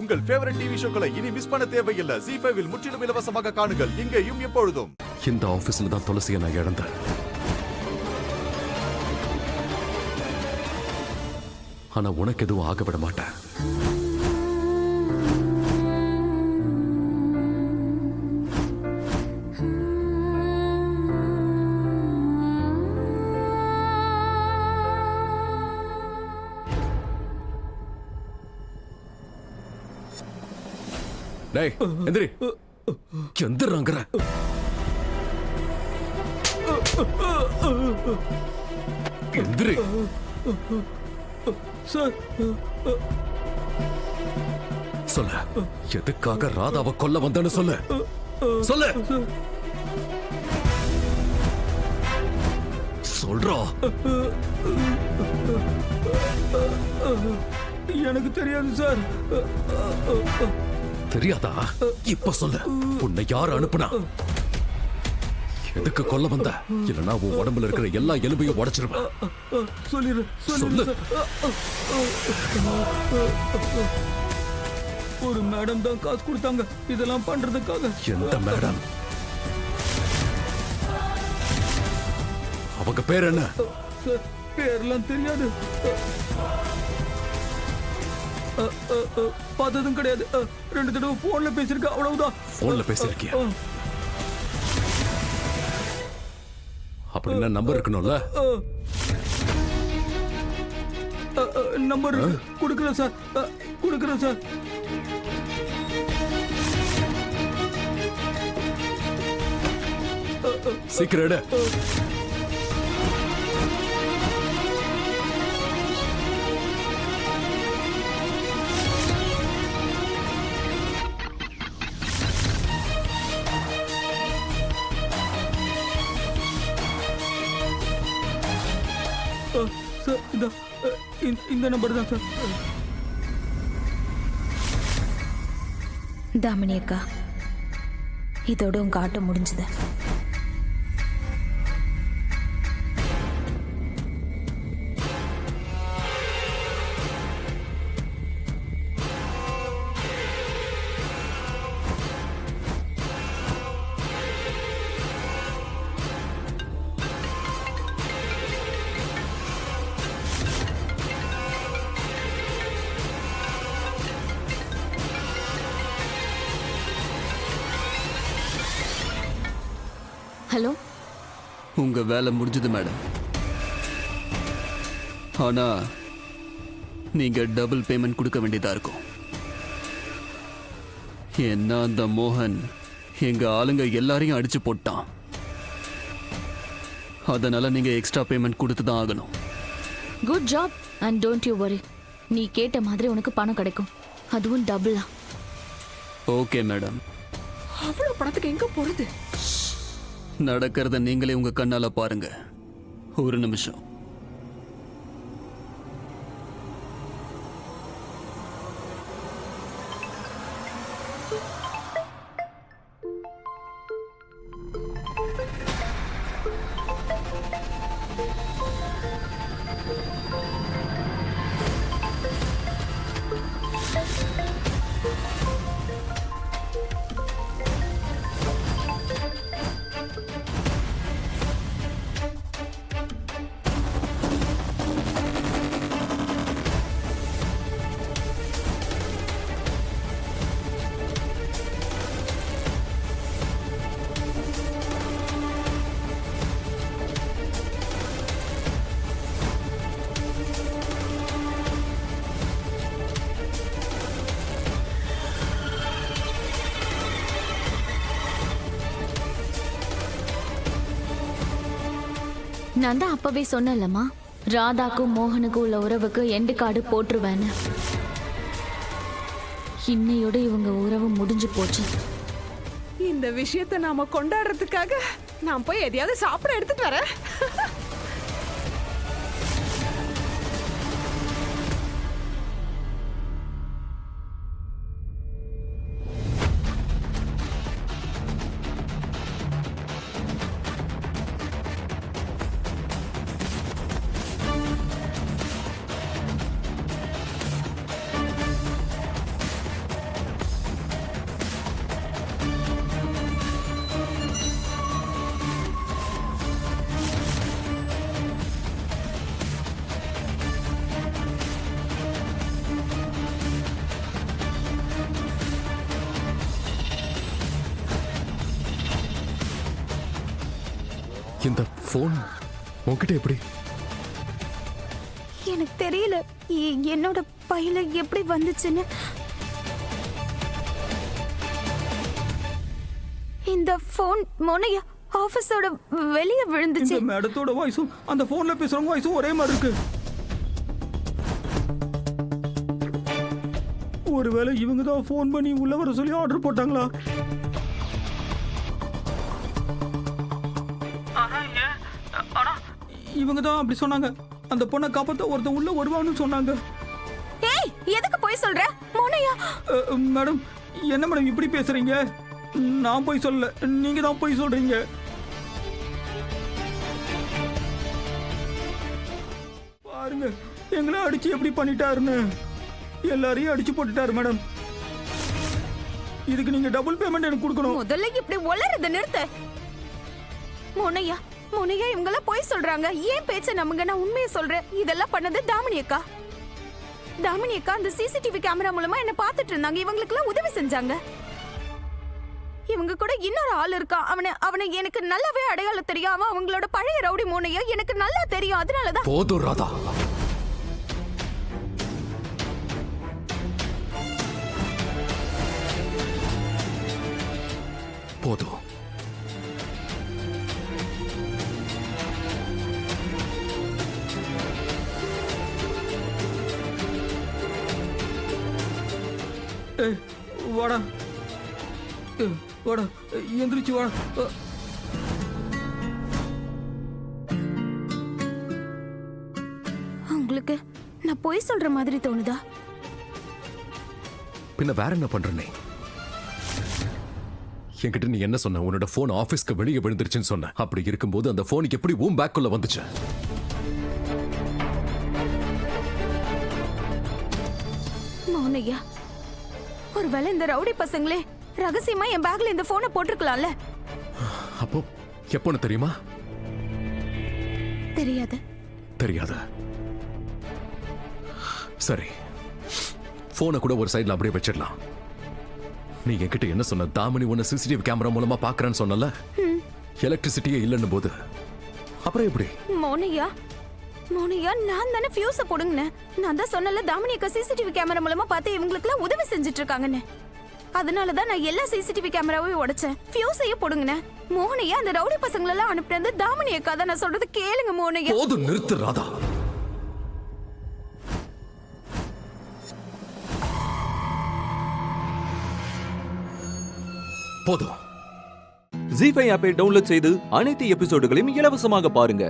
உங்கள் favourite TV ஷோக்களை இனி miss பண்ண தேவையில்லை. ZEE5 இல் முற்றிலும் இலவசமாக காணுங்கள். இங்கேயும் எப்பொழுதும். இந்த ஆபீஸ்ல தான் துளசியை நான் இழந்தேன். ஆனா உனக்கு எதுவும் ஆகப்பட மாட்டேன். டேய் எந்திரி. எந்திராங்கற. எந்திரி. சார் சொல்லு, எதுக்காக ராதாவை கொல்ல வந்தேன்னு சொல்லு. சொல்லு. சொல்றா. எனக்கு தெரியாது சார். தெரியாதா? இப்ப சொல்லு, உன்னை யார் அனுப்புனா? எதுக்கு கொல்ல வந்த? இல்லனா உன் உடம்புல இருக்கிற எல்லா எலும்பையும் உடைச்சிருவேன். சொல்லிரு. சொல்லு. ஒரு மேடம் தான் காசு கொடுத்தாங்க இதெல்லாம் பண்றதுக்காக. எந்த மேடம்? அவங்க பேர் என்ன? சார் பேர்லாம் தெரியாது. பார்த்ததும் கிடையாது. 2 தடவை போன்ல பேசிருக்க, அவ்வளவுதான். போன்ல பேசிருக்கியா? அப்படின்னா நம்பர் இருக்கணும்ல. நம்பர் கொடுக்குறேன் சார். கொடுக்குறேன் சார். சீக்கிரம் எடு. சார் இந்த நம்பர் தான் சார். தாமினி அக்கா, இதோட உங்க ஆட்டம் முடிஞ்சது. ஹலோ, உங்க வேலை முடிஞ்சது மேடம். ஆனா நீங்க டபுள் பேமெண்ட் கொடுக்க வேண்டியதா இருக்கும். என்ன அந்த மோகன் எங்க ஆளுங்க எல்லாரையும் அடிச்சு போட்டான். அதனால நீங்க எக்ஸ்ட்ரா பேமெண்ட் கொடுத்து தான் ஆகணும். Good job and don't you வரி. நீ கேட்ட மாதிரி உனக்கு பணம் கிடைக்கும், அதுவும் டபுளா. Okay madam. அவ்வளவு பணத்துக்கு எங்க போறது? நடக்கிறத நீங்களே உங்க கண்ணால பாருங்க. ஒரு நிமிஷம். நான் தான் அப்பவே சொன்னேன்லம்மா, ராதாக்கும் மோகனுக்கும் உள்ள உறவுக்கு எண்டு கார்டு போட்டுருவேன்னு. இன்னையோட இவங்க உறவு முடிஞ்சு போச்சு. இந்த விஷயத்தை நாம கொண்டாடுறதுக்காக நான் போய் எதையாவது சாப்பிட எடுத்துட்டு வரேன். இந்த போன் உன்கிட்ட எப்படி? எனக்கு தெரியல என்னோட பையில எப்படி வந்துச்சுன்னு. இந்த போன் மோனையா ஆபீஸோட வெளியே விழுந்துச்சு. இந்த மேடத்தோட வாய்ஸும் அந்த போன்ல பேசுறவங்க வாய்ஸும் ஒரே மாதிரி இருக்கு. ஒருவேளை இவங்க தான் ஃபோன் பண்ணி உள்ள வர சொல்லி ஆர்டர் போட்டாங்களா? இவங்க தான் அப்படி சொன்னாங்க. அந்த பொண்ணை காப்பாத்த ஒருத்தன் உள்ள வருவான்னு சொன்னாங்க. ஏய், எதுக்கு போய் சொல்ற மோனையா? மேடம், என்ன மேடம் இப்படி பேசுறீங்க? நான் போய் சொல்லல, நீங்க தான் போய் சொல்றீங்க. பாருங்க, எங்களை அடிச்சு எப்படி பண்ணிட்டாருன்னு. எல்லாரையும் அடிச்சு போட்டுட்டாரு மேடம். இதுக்கு நீங்க டபுள் பேமெண்ட் எனக்கு கொடுக்கணும். முதல்ல இப்படி ஒளறத நிறுத்து. மோனையா மோனையா இவங்கள போய் சொல்றாங்க. ஏன் பேச்ச நம்புங்க, நான் உண்மையை சொல்றேன். இதெல்லாம் பண்ணது தாமினி அக்கா. தாமினி அக்கா அந்த சிசிடிவி கேமரா மூலமா என்ன பார்த்துட்டு இருந்தாங்க. இவங்களுக்குலாம் உதவி செஞ்சாங்க. இவங்க கூட இன்னொரு ஆள் இருக்கா. அவனை எனக்கு நல்லாவே அடையாளம் தெரியும். அவன் அவங்களோட பழைய ரவுடி மோனையா எனக்கு நல்லா தெரியும். அதனாலதான். போதும் ராதா, போதும். ஏய், வாடா. வாடா, எந்திரிச்சு வாடா. உங்களுக்கு நான் போய் சொல்ற மாதிரி தோணுதா? பின்ன வேற என்ன பண்ற நீ? என்கிட்ட நீ என்ன சொன்ன? உன்னோட போன் ஆபீஸ்க்கு வெளியே விழுந்துருச்சுன்னு சொன்ன. அப்படி இருக்கும்போது அந்த போனுக்கு எப்படி உன் பேக்குள்ள வந்துச்சு? மோனையா, ஒருவேளை இந்த ரவுடி பசங்களே ரகசியமா என் பேக்ல இந்த போனை போட்டிருக்கலாம்ல. அப்போ எப்போன்னு தெரியுமா? தெரியாது. தெரியாது. சரி, போனை கூட ஒரு சைடுல அப்படியே வச்சிடலாம். நீ என்கிட்ட என்ன சொன்ன? தாமினி உன்னை சிசிடிவி கேமரா மூலமா பாக்குறேன்னு சொன்னல. எலக்ட்ரிசிட்டியே இல்லைன்னு போது அப்புறம் எப்படி? மோனையா மோனையா, நான் தானே ஃபியூஸ போடுங்கன்னு. நான் தான் சொன்னல, தாமினி அக்கா சிசிடிவி கேமரா மூலமா பார்த்து இவங்களுக்குலாம் உதவி செஞ்சுட்டு இருக்காங்கன்னு. அதனாலதான் நான் எல்லா சிசிடிவி கேமராவையும் உடைச்சேன். ஃபியூஸையும் போடுங்கன்னு. மோனையா, அந்த ரவுடி பசங்களெல்லாம் அனுப்புறது தாமினி அக்கா தான். நான் சொல்றது கேளுங்க மோனையா. போதும், நிறுத்து ராதா. போதும். ஜீ5 ஆப்பை டவுன்லோட் செய்து அனைத்து எபிசோடுகளையும் இலவசமாக பாருங்க.